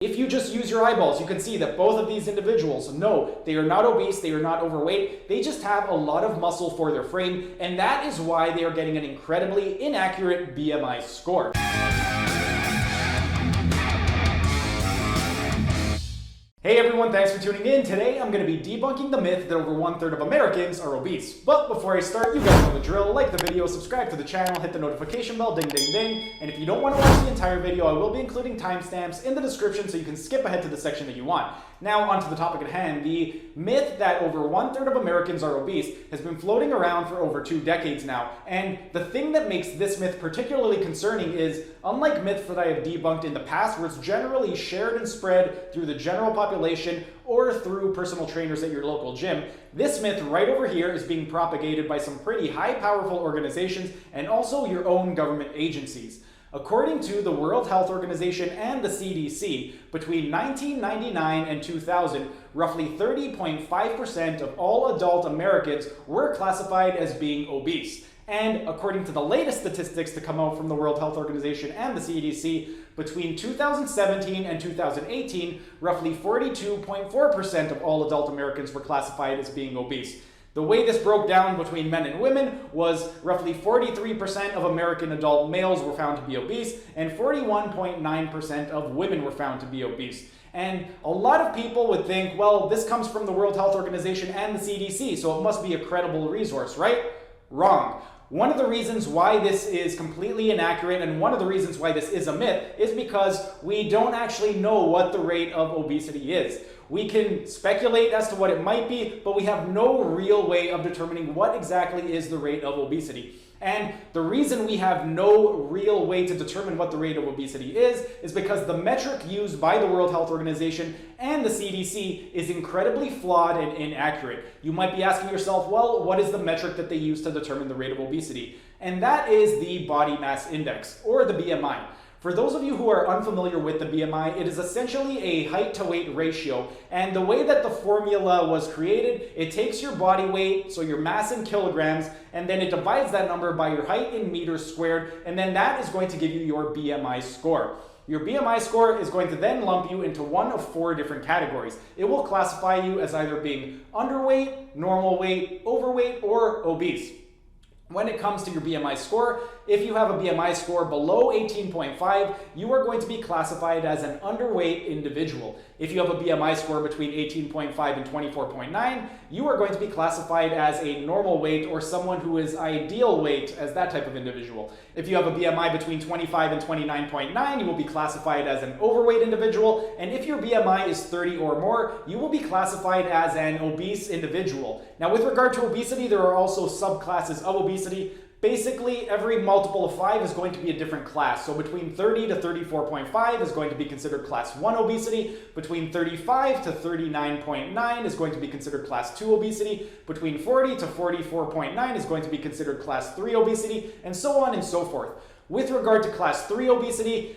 If you just use your eyeballs, you can see that both of these individuals, no, they are not obese, they are not overweight, they just have a lot of muscle for their frame, and that is why they are getting an incredibly inaccurate BMI score. Hey everyone, thanks for tuning in. Today I'm going to be debunking the myth that over 1/3 of Americans are obese. But before I start, you guys know the drill. Like the video, subscribe to the channel, hit the notification bell, ding ding ding. And if you don't want to watch the entire video, I will be including timestamps in the description so you can skip ahead to the section that you want. Now onto the topic at hand. The myth that over 1/3 of Americans are obese has been floating around for over 2 decades now. And the thing that makes this myth particularly concerning is, unlike myths that I have debunked in the past, where it's generally shared and spread through the general population or through personal trainers at your local gym, this myth right over here is being propagated by some pretty high powerful organizations and also your own government agencies. According to the World Health Organization and the CDC, between 1999 and 2000, roughly 30.5% of all adult Americans were classified as being obese. And according to the latest statistics to come out from the World Health Organization and the CDC, between 2017 and 2018, roughly 42.4% of all adult Americans were classified as being obese. The way this broke down between men and women was roughly 43% of American adult males were found to be obese, and 41.9% of women were found to be obese. And a lot of people would think, well, this comes from the World Health Organization and the CDC, so it must be a credible resource, right? Wrong. One of the reasons why this is completely inaccurate and one of the reasons why this is a myth is because we don't actually know what the rate of obesity is. We can speculate as to what it might be, but we have no real way of determining what exactly is the rate of obesity. And the reason we have no real way to determine what the rate of obesity is because the metric used by the World Health Organization and the CDC is incredibly flawed and inaccurate. You might be asking yourself, well, what is the metric that they use to determine the rate of obesity? And that is the body mass index, or the BMI. For those of you who are unfamiliar with the BMI, it is essentially a height to weight ratio. And the way that the formula was created, it takes your body weight, so your mass in kilograms, and then it divides that number by your height in meters squared, and then that is going to give you your BMI score. Your BMI score is going to then lump you into one of 4 different categories. It will classify you as either being underweight, normal weight, overweight, or obese. When it comes to your BMI score, if you have a BMI score below 18.5, you are going to be classified as an underweight individual. If you have a BMI score between 18.5 and 24.9, you are going to be classified as a normal weight or someone who is ideal weight as that type of individual. If you have a BMI between 25 and 29.9, you will be classified as an overweight individual. And if your BMI is 30 or more, you will be classified as an obese individual. Now, with regard to obesity, there are also subclasses of obesity. Basically, every multiple of 5 is going to be a different class. So between 30 to 34.5 is going to be considered class 1 obesity. Between 35 to 39.9 is going to be considered class 2 obesity. Between 40 to 44.9 is going to be considered class 3 obesity, and so on and so forth. With regard to class 3 obesity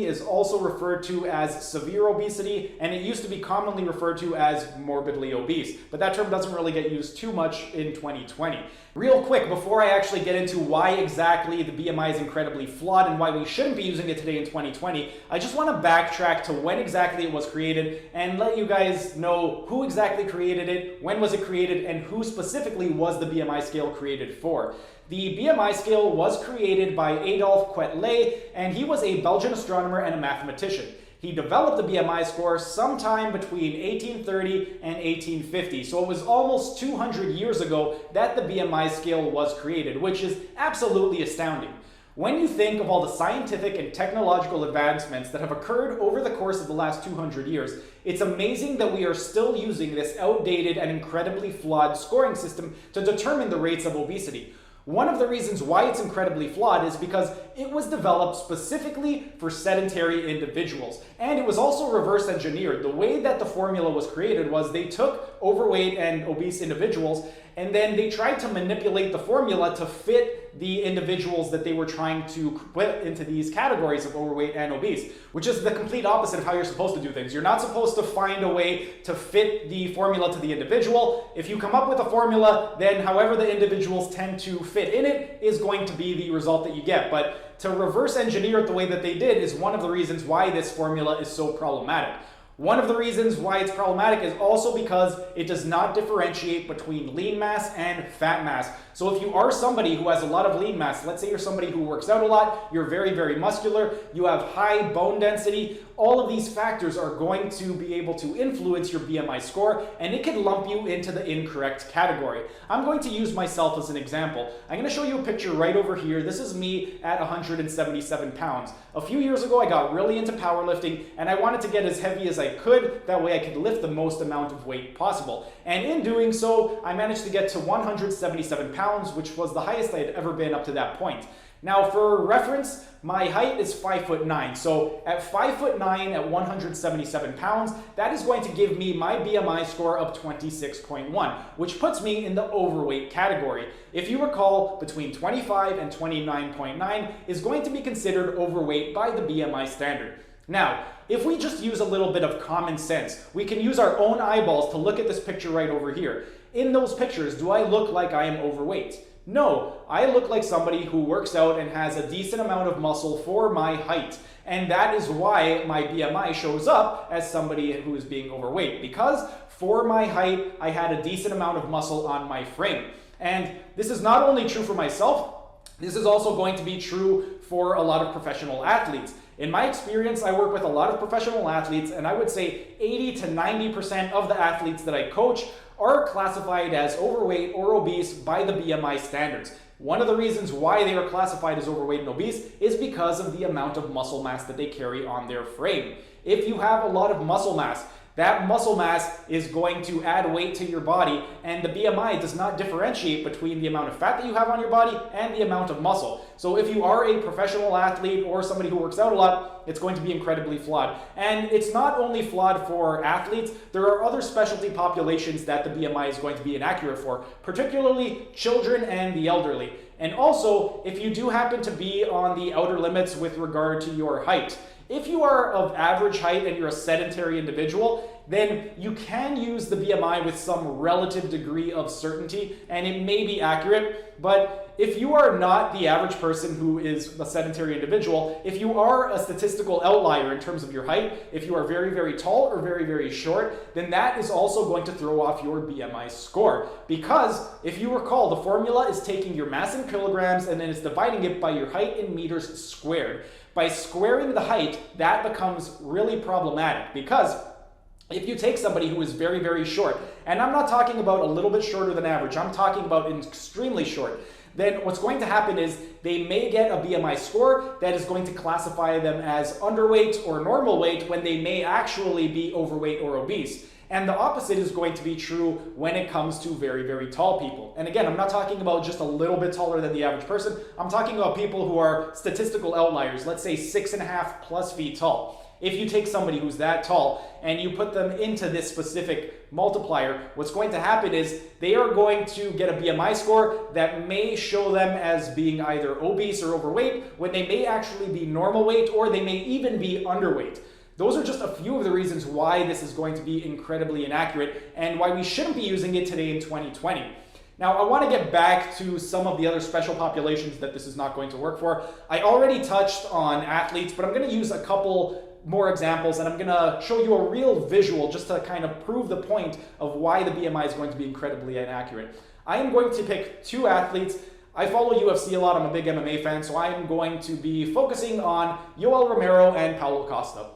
is also referred to as severe obesity, and it used to be commonly referred to as morbidly obese, but that term doesn't really get used too much in 2020. Real quick, before I actually get into why exactly the BMI is incredibly flawed and why we shouldn't be using it today in 2020, I just want to backtrack to when exactly it was created and let you guys know who exactly created it, when was it created, and who specifically was the BMI scale created for. The BMI scale was created by Adolphe Quetelet, and he was a Belgian astronomer and a mathematician. He developed the BMI score sometime between 1830 and 1850, so it was almost 200 years ago that the BMI scale was created, which is absolutely astounding. When you think of all the scientific and technological advancements that have occurred over the course of the last 200 years, it's amazing that we are still using this outdated and incredibly flawed scoring system to determine the rates of obesity. One of the reasons why it's incredibly flawed is because it was developed specifically for sedentary individuals. And it was also reverse engineered. The way that the formula was created was they took overweight and obese individuals and then they tried to manipulate the formula to fit the individuals that they were trying to put into these categories of overweight and obese, which is the complete opposite of how you're supposed to do things. You're not supposed to find a way to fit the formula to the individual. If you come up with a formula, then however the individuals tend to fit in it is going to be the result that you get. But to reverse engineer it the way that they did is one of the reasons why this formula is so problematic. One of the reasons why it's problematic is also because it does not differentiate between lean mass and fat mass. So if you are somebody who has a lot of lean mass, let's say you're somebody who works out a lot, you're very, very muscular, you have high bone density, all of these factors are going to be able to influence your BMI score, and it can lump you into the incorrect category. I'm going to use myself as an example. I'm going to show you a picture right over here. This is me at 177 pounds. A few years ago, I got really into powerlifting, and I wanted to get as heavy as I could. That way I could lift the most amount of weight possible. And in doing so, I managed to get to 177 pounds, which was the highest I had ever been up to that point. Now, for reference, my height is 5'9". So at 5'9", at 177 pounds, that is going to give me my BMI score of 26.1, which puts me in the overweight category. If you recall, between 25 and 29.9 is going to be considered overweight by the BMI standard. Now, if we just use a little bit of common sense, we can use our own eyeballs to look at this picture right over here. In those pictures, do I look like I am overweight? No, I look like somebody who works out and has a decent amount of muscle for my height. And that is why my BMI shows up as somebody who is being overweight, because for my height, I had a decent amount of muscle on my frame. And this is not only true for myself, this is also going to be true for a lot of professional athletes. In my experience, I work with a lot of professional athletes, and I would say 80 to 90% of the athletes that I coach are classified as overweight or obese by the BMI standards. One of the reasons why they are classified as overweight and obese is because of the amount of muscle mass that they carry on their frame. If you have a lot of muscle mass, that muscle mass is going to add weight to your body, and the BMI does not differentiate between the amount of fat that you have on your body and the amount of muscle. So if you are a professional athlete or somebody who works out a lot, it's going to be incredibly flawed. And it's not only flawed for athletes, there are other specialty populations that the BMI is going to be inaccurate for, particularly children and the elderly. And also, if you do happen to be on the outer limits with regard to your height, if you are of average height and you're a sedentary individual, then you can use the BMI with some relative degree of certainty, and it may be accurate. But if you are not the average person who is a sedentary individual, if you are a statistical outlier in terms of your height, if you are very, very tall or very, very short, then that is also going to throw off your BMI score. Because if you recall, the formula is taking your mass in kilograms and then it's dividing it by your height in meters squared. By squaring the height, that becomes really problematic, because if you take somebody who is very, very short, and I'm not talking about a little bit shorter than average, I'm talking about extremely short, then what's going to happen is they may get a BMI score that is going to classify them as underweight or normal weight when they may actually be overweight or obese. And the opposite is going to be true when it comes to very, very tall people. And again, I'm not talking about just a little bit taller than the average person. I'm talking about people who are statistical outliers, let's say 6.5+ feet tall. If you take somebody who's that tall and you put them into this specific multiplier, what's going to happen is they are going to get a BMI score that may show them as being either obese or overweight, when they may actually be normal weight, or they may even be underweight. Those are just a few of the reasons why this is going to be incredibly inaccurate and why we shouldn't be using it today in 2020. Now, I want to get back to some of the other special populations that this is not going to work for. I already touched on athletes, but I'm going to use a couple more examples, and I'm going to show you a real visual just to kind of prove the point of why the BMI is going to be incredibly inaccurate. I am going to pick two athletes. I follow UFC a lot. I'm a big MMA fan, so I am going to be focusing on Yoel Romero and Paulo Costa.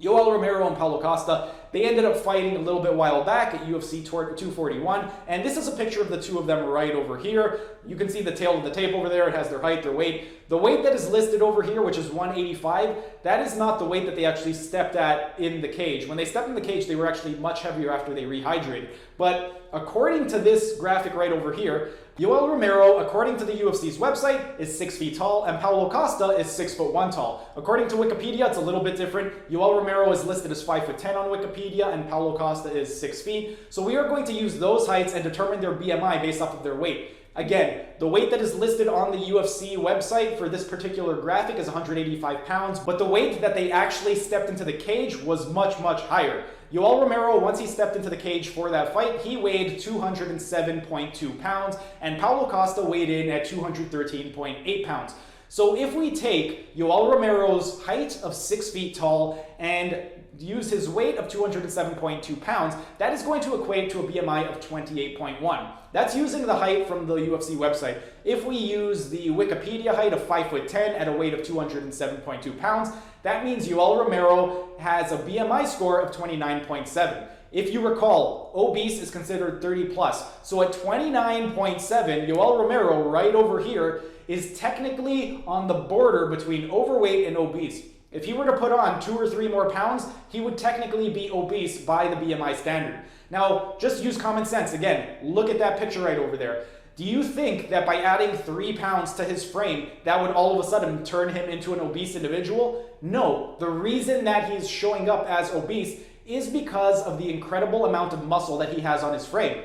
Yoel Romero and Paulo Costa, they ended up fighting a little bit while back at UFC 241, and this is a picture of the two of them right over here. You can see the tail of the tape over there. It has their height, their weight. The weight that is listed over here, which is 185, that is not the weight that they actually stepped at in the cage. When they stepped in the cage, they were actually much heavier after they rehydrated. But according to this graphic right over here, Yoel Romero, according to the UFC's website, is 6 feet tall, and Paulo Costa is 6'1" tall. According to Wikipedia, it's a little bit different. Yoel Romero is listed as 5'10" on Wikipedia, and Paulo Costa is 6 feet. So we are going to use those heights and determine their BMI based off of their weight. Again, the weight that is listed on the UFC website for this particular graphic is 185 pounds, but the weight that they actually stepped into the cage was much, much higher. Yoel Romero, once he stepped into the cage for that fight, he weighed 207.2 pounds, and Paulo Costa weighed in at 213.8 pounds. So if we take Yoel Romero's height of 6 feet tall and use his weight of 207.2 pounds, that is going to equate to a BMI of 28.1. That's using the height from the UFC website. If we use the Wikipedia height of 5'10" at a weight of 207.2 pounds, that means Yoel Romero has a BMI score of 29.7. If you recall, obese is considered 30 plus. So at 29.7, Yoel Romero right over here is technically on the border between overweight and obese. If he were to put on 2 or 3 more pounds, he would technically be obese by the BMI standard. Now, just use common sense. Again, look at that picture right over there. Do you think that by adding 3 pounds to his frame, that would all of a sudden turn him into an obese individual? No. The reason that he's showing up as obese is because of the incredible amount of muscle that he has on his frame.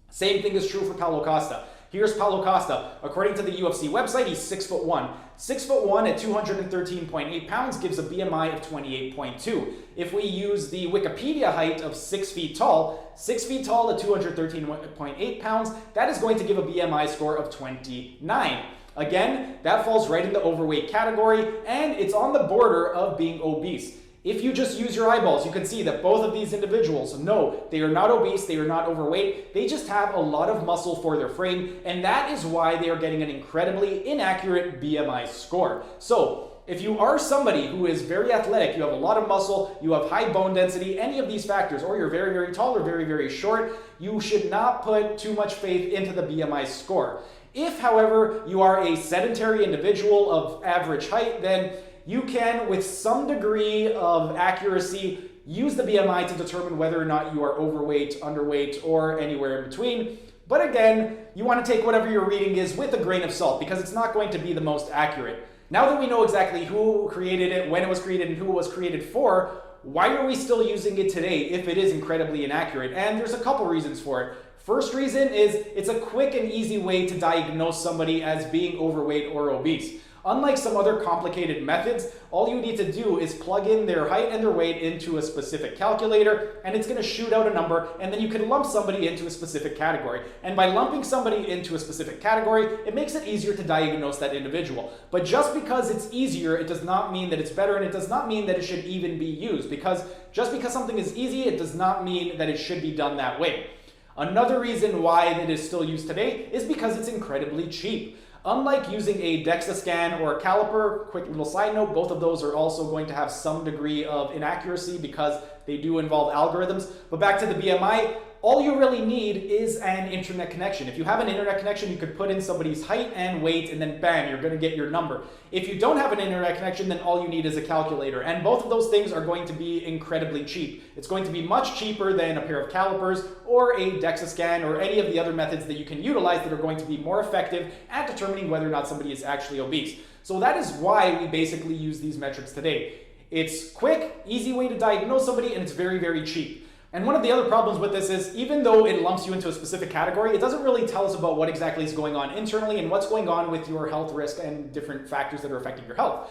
Same thing is true for Paulo Costa. Here's Paulo Costa. According to the UFC website, he's 6'1". 6'1" at 213.8 pounds gives a BMI of 28.2. If we use the Wikipedia height of 6 feet tall, 6 feet tall at 213.8 pounds, that is going to give a BMI score of 29. Again, that falls right in the overweight category, and it's on the border of being obese. If you just use your eyeballs, you can see that both of these individuals, no, they are not obese, they are not overweight, they just have a lot of muscle for their frame, and that is why they are getting an incredibly inaccurate BMI score. So, if you are somebody who is very athletic, you have a lot of muscle, you have high bone density, any of these factors, or you're very, very tall or very, very short, you should not put too much faith into the BMI score. If, however, you are a sedentary individual of average height, then you can, with some degree of accuracy, use the BMI to determine whether or not you are overweight, underweight, or anywhere in between. But again, you want to take whatever your reading is with a grain of salt because it's not going to be the most accurate. Now that we know exactly who created it, when it was created, and who it was created for, why are we still using it today if it is incredibly inaccurate? And there's a couple reasons for it. First reason is it's a quick and easy way to diagnose somebody as being overweight or obese. Unlike some other complicated methods, all you need to do is plug in their height and their weight into a specific calculator, and it's going to shoot out a number, and then you can lump somebody into a specific category. And by lumping somebody into a specific category, it makes it easier to diagnose that individual. But just because it's easier, it does not mean that it's better, and it does not mean that it should even be used, because just because something is easy, it does not mean that it should be done that way. Another reason why it is still used today is because it's incredibly cheap. Unlike using a DEXA scan or a caliper, quick little side note, both of those are also going to have some degree of inaccuracy because they do involve algorithms. But back to the BMI, all you really need is an internet connection. If you have an internet connection, you could put in somebody's height and weight, and then bam, you're going to get your number. If you don't have an internet connection, then all you need is a calculator. And both of those things are going to be incredibly cheap. It's going to be much cheaper than a pair of calipers or a DEXA scan or any of the other methods that you can utilize that are going to be more effective at determining whether or not somebody is actually obese. So that is why we basically use these metrics today. It's quick, easy way to diagnose somebody, and it's very, very cheap. And one of the other problems with this is, even though it lumps you into a specific category, it doesn't really tell us about what exactly is going on internally and what's going on with your health risk and different factors that are affecting your health.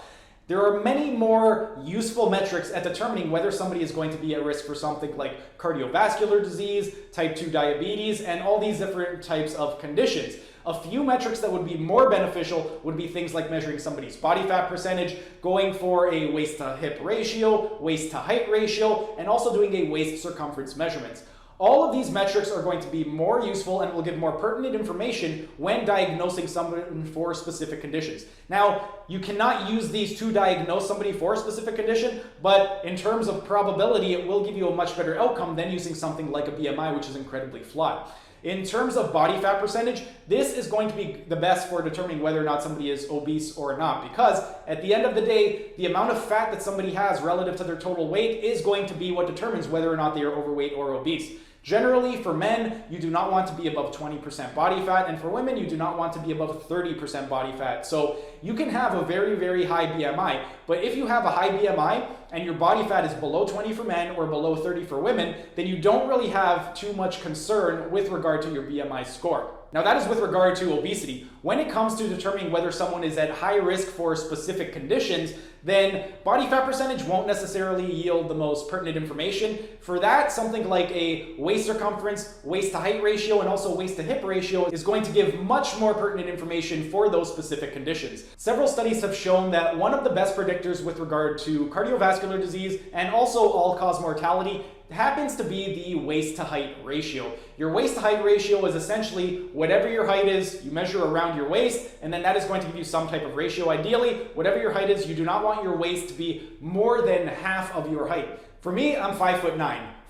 There are many more useful metrics at determining whether somebody is going to be at risk for something like cardiovascular disease, type 2 diabetes, and all these different types of conditions. A few metrics that would be more beneficial would be things like measuring somebody's body fat percentage, going for a waist to hip ratio, waist to height ratio, and also doing a waist circumference measurements. All of these metrics are going to be more useful and will give more pertinent information when diagnosing someone for specific conditions. Now, you cannot use these to diagnose somebody for a specific condition, but in terms of probability, it will give you a much better outcome than using something like a BMI, which is incredibly flawed. In terms of body fat percentage, this is going to be the best for determining whether or not somebody is obese or not, because at the end of the day, the amount of fat that somebody has relative to their total weight is going to be what determines whether or not they are overweight or obese. Generally, for men, you do not want to be above 20% body fat, and for women, you do not want to be above 30% body fat. So you can have a very, very high BMI, but if you have a high BMI and your body fat is below 20 for men or below 30 for women, then you don't really have too much concern with regard to your BMI score. Now that is with regard to obesity. When it comes to determining whether someone is at high risk for specific conditions, then body fat percentage won't necessarily yield the most pertinent information. For that, something like a waist circumference, waist to height ratio, and also waist to hip ratio is going to give much more pertinent information for those specific conditions. Several studies have shown that one of the best predictors with regard to cardiovascular disease and also all-cause mortality happens to be the waist to height ratio. Your waist to height ratio is essentially whatever your height is, you measure around your waist, and then that is going to give you some type of ratio. Ideally, whatever your height is, you do not want your waist to be more than half of your height. For me, I'm 5'9".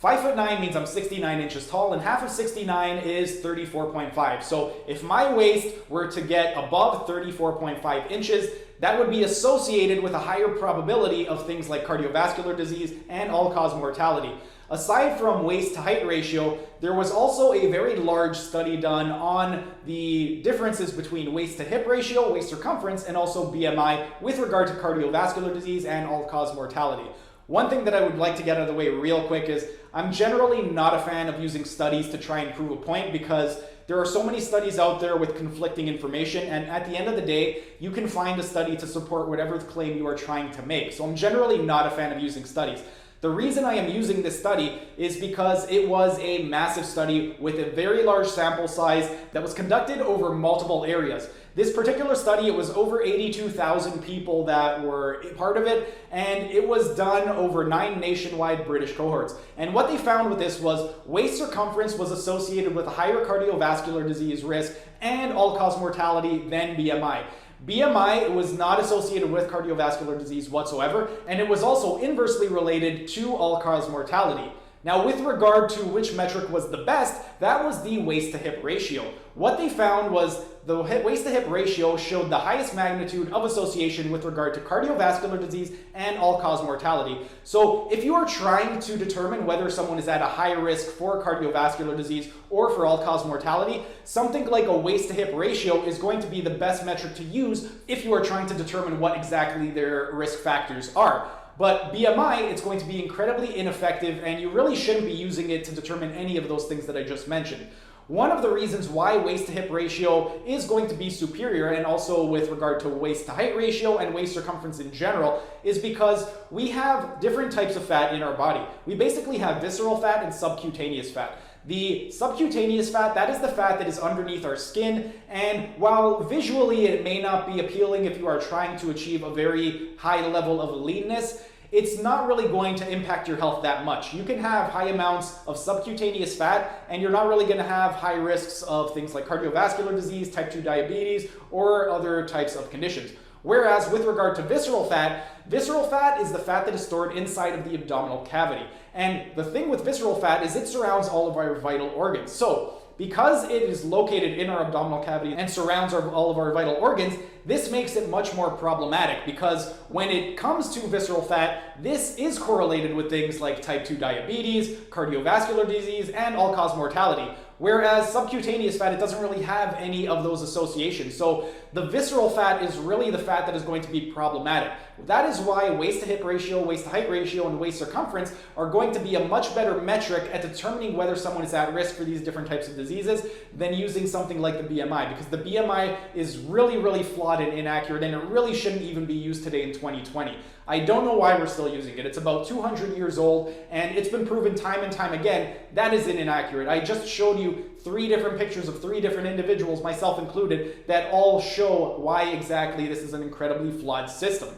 5'9" means I'm 69 inches tall, and half of 69 is 34.5. So if my waist were to get above 34.5 inches, that would be associated with a higher probability of things like cardiovascular disease and all-cause mortality. Aside from waist to height ratio, there was also a very large study done on the differences between waist to hip ratio, waist circumference, and also BMI with regard to cardiovascular disease and all-cause mortality. One thing that I would like to get out of the way real quick is I'm generally not a fan of using studies to try and prove a point because there are so many studies out there with conflicting information, and at the end of the day, you can find a study to support whatever claim you are trying to make. So I'm generally not a fan of using studies. The reason I am using this study is because it was a massive study with a very large sample size that was conducted over multiple areas. This particular study, it was over 82,000 people that were part of it, and it was done over 9 nationwide British cohorts. And what they found with this was waist circumference was associated with a higher cardiovascular disease risk and all-cause mortality than BMI. BMI was not associated with cardiovascular disease whatsoever, and it was also inversely related to all-cause mortality. Now, with regard to which metric was the best, that was the waist to hip ratio. What they found was the waist to hip ratio showed the highest magnitude of association with regard to cardiovascular disease and all-cause mortality. So if you are trying to determine whether someone is at a high risk for cardiovascular disease or for all-cause mortality, something like a waist to hip ratio is going to be the best metric to use if you are trying to determine what exactly their risk factors are. But BMI, it's going to be incredibly ineffective, and you really shouldn't be using it to determine any of those things that I just mentioned. One of the reasons why waist to hip ratio is going to be superior, and also with regard to waist to height ratio and waist circumference in general, is because we have different types of fat in our body. We basically have visceral fat and subcutaneous fat. The subcutaneous fat, that is the fat that is underneath our skin, and while visually it may not be appealing if you are trying to achieve a very high level of leanness, it's not really going to impact your health that much. You can have high amounts of subcutaneous fat, and you're not really going to have high risks of things like cardiovascular disease, type 2 diabetes, or other types of conditions. Whereas with regard to visceral fat is the fat that is stored inside of the abdominal cavity. And the thing with visceral fat is it surrounds all of our vital organs. So because it is located in our abdominal cavity and surrounds all of our vital organs, this makes it much more problematic because when it comes to visceral fat, this is correlated with things like type 2 diabetes, cardiovascular disease, and all-cause mortality. Whereas subcutaneous fat, it doesn't really have any of those associations. So the visceral fat is really the fat that is going to be problematic. That is why waist to hip ratio, waist to height ratio, and waist circumference are going to be a much better metric at determining whether someone is at risk for these different types of diseases than using something like the BMI, because the BMI is really, really flawed and inaccurate, and it really shouldn't even be used today in 2020. I don't know why we're still using it. It's about 200 years old, and it's been proven time and time again that is inaccurate. I just showed you 3 different pictures of 3 different individuals, myself included, that all show why exactly this is an incredibly flawed system.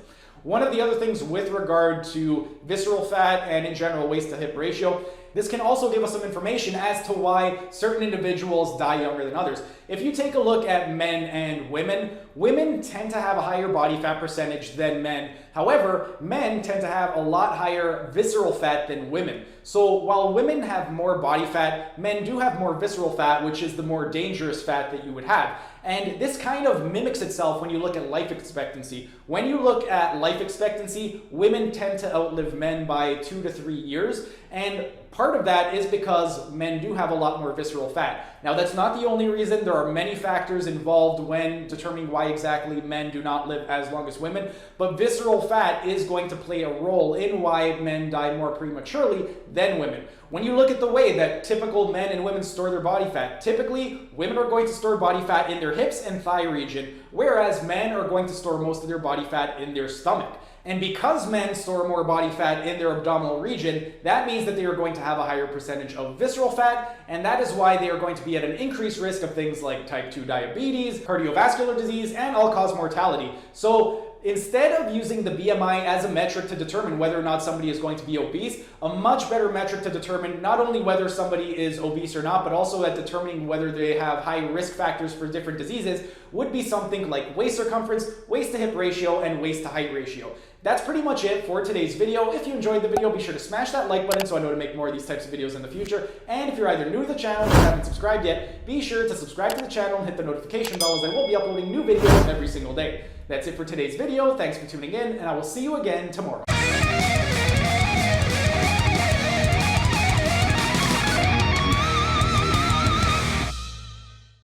One of the other things with regard to visceral fat and in general waist to hip ratio, this can also give us some information as to why certain individuals die younger than others. If you take a look at men and women, women tend to have a higher body fat percentage than men. However, men tend to have a lot higher visceral fat than women. So while women have more body fat, men do have more visceral fat, which is the more dangerous fat that you would have. And this kind of mimics itself when you look at life expectancy. When you look at life expectancy, women tend to outlive men by 2 to 3 years. And part of that is because men do have a lot more visceral fat. Now, that's not the only reason. There are many factors involved when determining why exactly men do not live as long as women, but visceral fat is going to play a role in why men die more prematurely than women. When you look at the way that typical men and women store their body fat, typically women are going to store body fat in their hips and thigh region, whereas men are going to store most of their body fat in their stomach. And because men store more body fat in their abdominal region, that means that they are going to have a higher percentage of visceral fat, and that is why they are going to be at an increased risk of things like type 2 diabetes, cardiovascular disease, and all-cause mortality. So instead of using the BMI as a metric to determine whether or not somebody is going to be obese, a much better metric to determine not only whether somebody is obese or not, but also at determining whether they have high risk factors for different diseases would be something like waist circumference, waist to hip ratio, and waist to height ratio. That's pretty much it for today's video. If you enjoyed the video, be sure to smash that like button so I know to make more of these types of videos in the future. And if you're either new to the channel or haven't subscribed yet, be sure to subscribe to the channel and hit the notification bell, as I will be uploading new videos every single day. That's it for today's video. Thanks for tuning in, and I will see you again tomorrow.